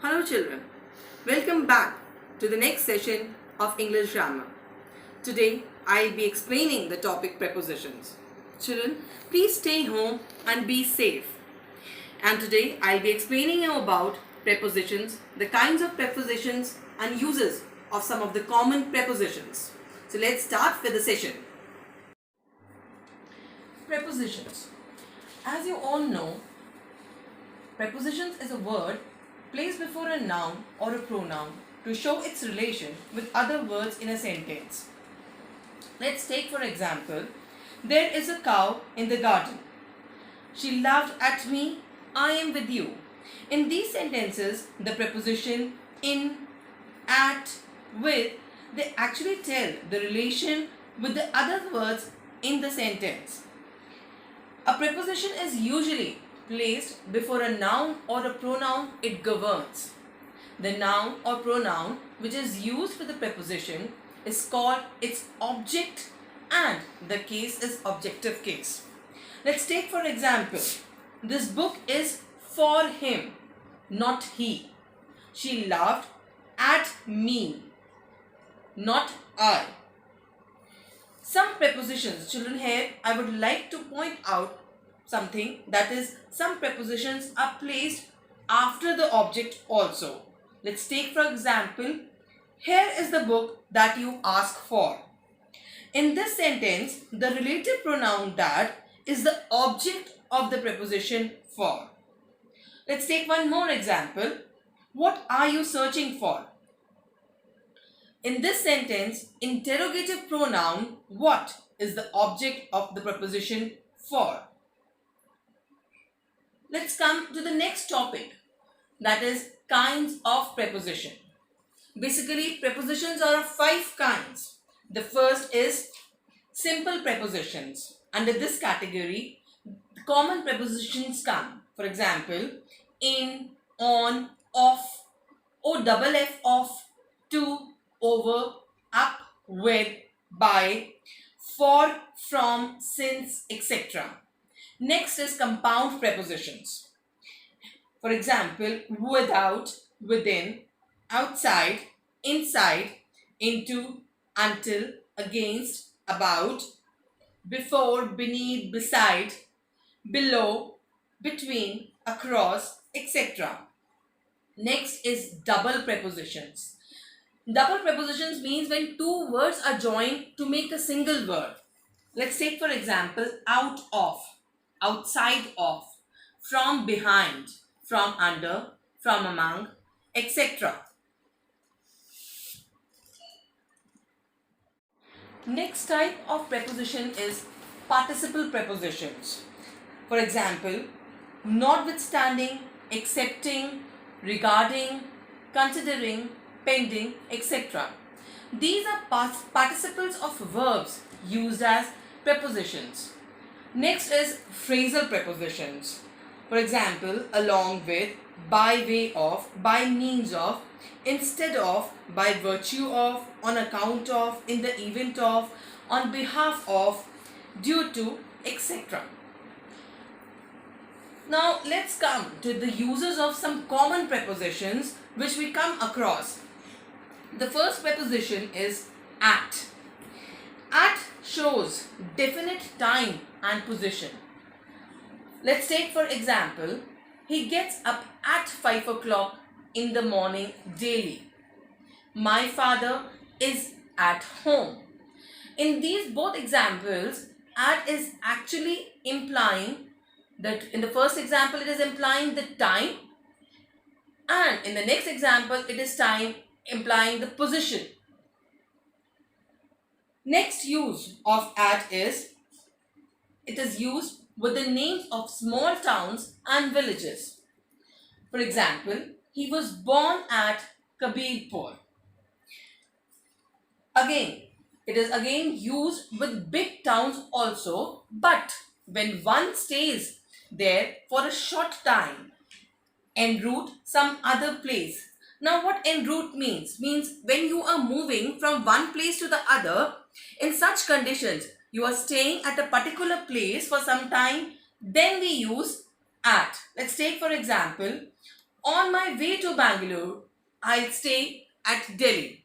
Hello children, welcome back to the next session of English grammar. Today I'll be explaining the topic prepositions. Children, please stay home and be safe. And today I'll be explaining you about prepositions, the kinds of prepositions and uses of some of the common prepositions. So let's start with the session. Prepositions. As you all know, prepositions is a word placed before a noun or a pronoun to show its relation with other words in a sentence. Let's take for example, there is a cow in the garden. She laughed at me, I am with you. In these sentences, the preposition in, at, with, they actually tell the relation with the other words in the sentence. A preposition is usually placed before a noun or a pronoun it governs. The noun or pronoun which is used for the preposition is called its object and the case is objective case. Let's take for example, this book is for him, not he. She laughed at me, not I. Some prepositions, children, here I would like to point out something, that is, some prepositions are placed after the object also. Let's take for example, here is the book that you ask for. In this sentence, the relative pronoun that is the object of the preposition for. Let's take one more example. What are you searching for? In this sentence, interrogative pronoun what is the object of the preposition for. Let's come to the next topic, that is kinds of preposition. Basically, prepositions are of 5 kinds. The first is simple prepositions. Under this category, common prepositions come. For example, in, on, off, or double F off, to, over, up, with, by, for, from, since, etc. Next is compound prepositions. For example, without, within, outside, inside, into, until, against, about, before, beneath, beside, below, between, across, etc. Next is double prepositions. Double prepositions means when 2 words are joined to make a single word. Let's take for example, out of, outside of, from behind, from under, from among, etc. Next type of preposition is participle prepositions. For example, notwithstanding, accepting, regarding, considering, pending, etc. These are participles of verbs used as prepositions. Next is phrasal prepositions. For example, along with, by way of, by means of, instead of, by virtue of, on account of, in the event of, on behalf of, due to, etc. Now let's come to the uses of some common prepositions which we come across. The first preposition is at. At shows definite time and position. Let's take for example, he gets up at 5 o'clock in the morning daily. My father is at home. In these both examples, at is actually implying that in the first example it is implying the time, and in the next example it is time implying the position. Next use of at is, it is used with the names of small towns and villages. For example, he was born at Kabirpur. Again, it is again used with big towns also, but when one stays there for a short time, en route some other place. Now what en route means? Means when you are moving from one place to the other, in such conditions, you are staying at a particular place for some time, then we use at. Let's take for example, On my way to Bangalore, I'll stay at Delhi.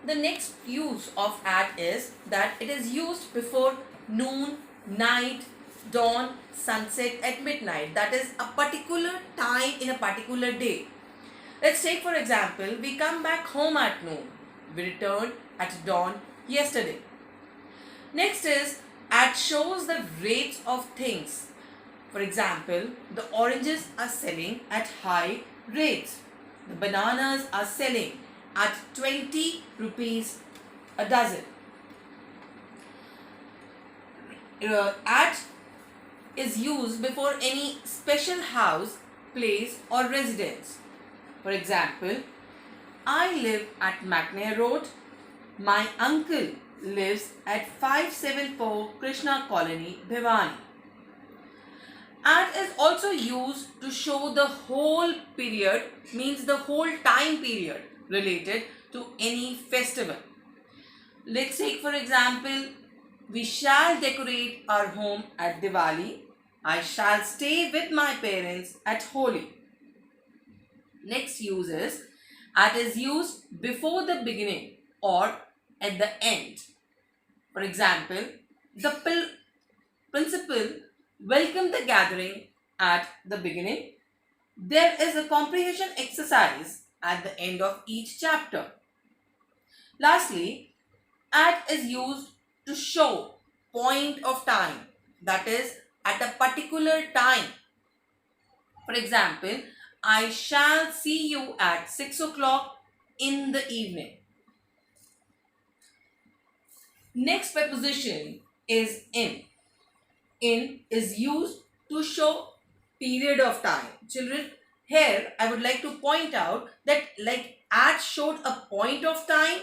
The next use of at is that it is used before noon, night, dawn, sunset, at midnight. That is a particular time in a particular day. Let's take for example, we come back home at noon. We returned at dawn yesterday. Next is at shows the rates of things. For example, the oranges are selling at high rates. The bananas are selling at 20 rupees a dozen. At is used before any special house, place or residence. For example, I live at McNair Road. My uncle lives at 574 Krishna Colony, Bhiwani. At is also used to show the whole period, means the whole time period related to any festival. Let's take for example, we shall decorate our home at Diwali. I shall stay with my parents at Holi. Next use is at is used before the beginning or at the end. For example, the principal welcomed the gathering at the beginning. There is a comprehension exercise at the end of each chapter. Lastly, at is used to show point of time, that is at a particular time. For example, I shall see you at 6 o'clock in the evening. Next preposition is in. In is used to show period of time. Children, here I would like to point out that like at showed a point of time,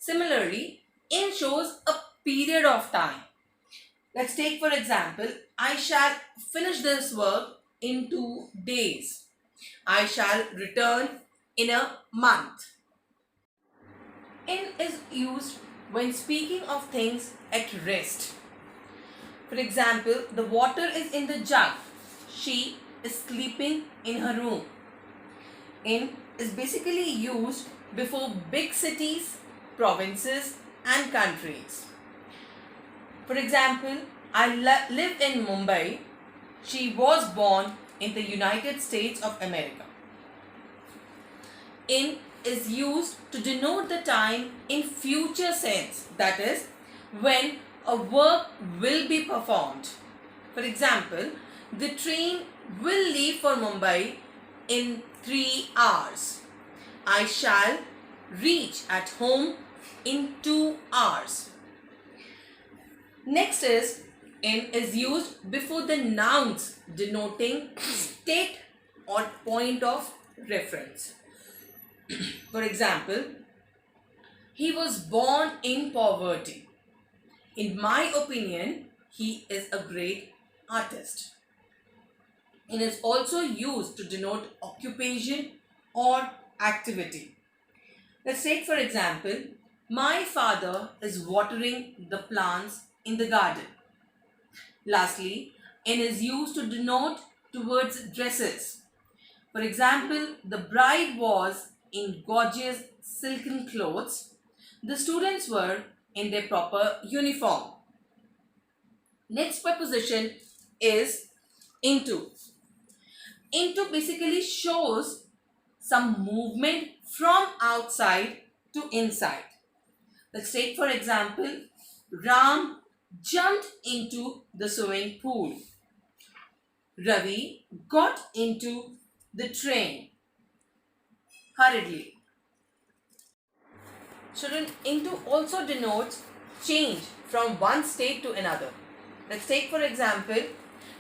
similarly in shows a period of time. Let's take for example, I shall finish this work in 2 days. I shall return in a month. In is used when speaking of things at rest. For example, the water is in the jug. She is sleeping in her room. In is basically used before big cities, provinces and countries. For example, I live in Mumbai. She was born in the United States of America. In is used to denote the time in future sense, that is, when a work will be performed. For example, the train will leave for Mumbai in 3 hours. I shall reach at home in 2 hours. Next is in is used before the nouns denoting state or point of reference. For example, he was born in poverty. In my opinion, he is a great artist. It is also used to denote occupation or activity. Let's take for example, my father is watering the plants in the garden. Lastly, in is used to denote towards dresses. For example, the bride was in gorgeous silken clothes. The students were in their proper uniform. Next preposition is into. Into basically shows some movement from outside to inside. Let's take for example, Ram jumped into the swimming pool. Ravi got into the train hurriedly. Children, into also denotes change from one state to another. Let's take for example,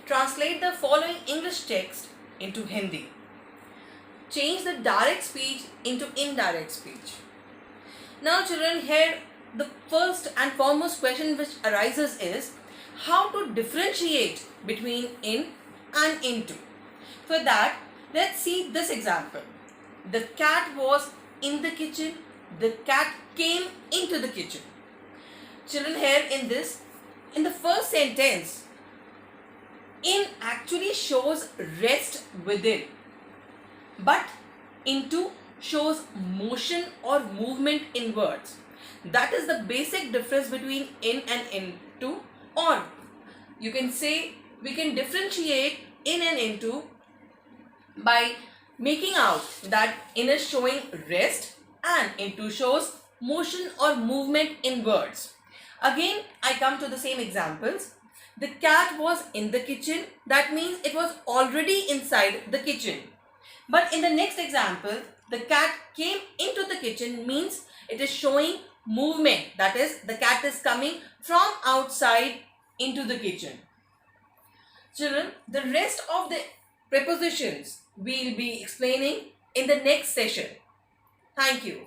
translate the following English text into Hindi. Change the direct speech into indirect speech. Now children, here the first and foremost question which arises is how to differentiate between in and into. For that, let's see this example. The cat was in the kitchen. The cat came into the kitchen. Children, here in the first sentence, In actually shows rest within, but into shows motion or movement in words. That is the basic difference between in and into, or you can say we can differentiate in and into by making out that in is showing rest and into shows motion or movement in words. Again, I come to the same examples. The cat was in the kitchen, that means it was already inside the kitchen. But in the next example, the cat came into the kitchen means it is showing movement, that is the cat is coming from outside into the kitchen. Children, the rest of the prepositions we will be explaining in the next session. Thank you.